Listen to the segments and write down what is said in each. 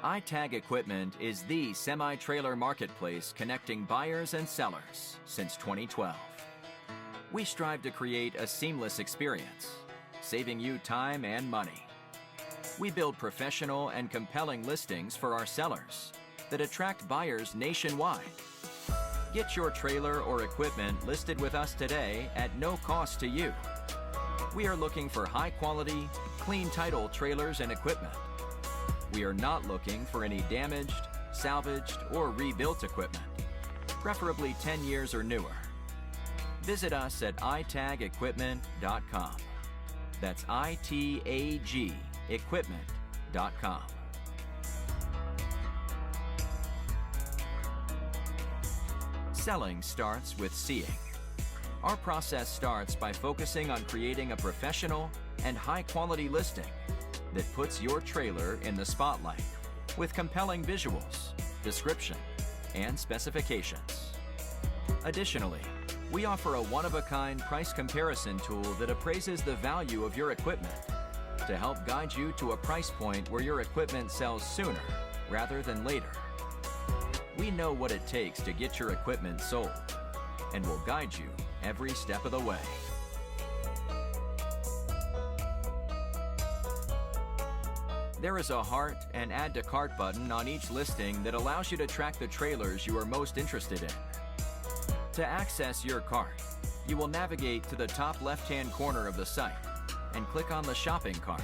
iTag Equipment is the semi-trailer marketplace connecting buyers and sellers since 2012. We strive to create a seamless experience, saving you time and money. We build professional and compelling listings for our sellers that attract buyers nationwide. Get your trailer or equipment listed with us today at no cost to you. We are looking for high-quality, clean title trailers and equipment. We are not looking for any damaged, salvaged, or rebuilt equipment, preferably 10 years or newer. Visit us at itagequipment.com. That's ITAG equipment.com. Selling starts with seeing. Our process starts by focusing on creating a professional and high-quality listing that puts your trailer in the spotlight with compelling visuals, description, and specifications. Additionally, we offer a one-of-a-kind price comparison tool that appraises the value of your equipment to help guide you to a price point where your equipment sells sooner rather than later. We know what it takes to get your equipment sold and will guide you every step of the way. There is a heart and add to cart button on each listing that allows you to track the trailers you are most interested in. To access your cart, you will navigate to the top left-hand corner of the site and click on the shopping cart.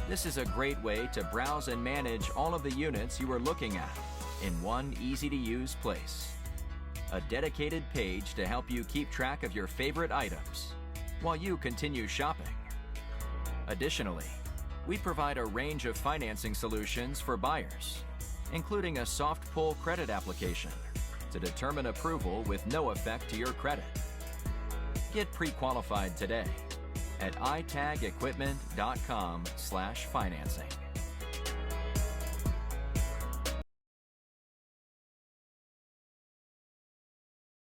This is a great way to browse and manage all of the units you are looking at in one easy-to-use place. A dedicated page to help you keep track of your favorite items while you continue shopping. Additionally, we provide a range of financing solutions for buyers, including a soft pull credit application to determine approval with no effect to your credit. Get pre-qualified today at itagequipment.com/financing.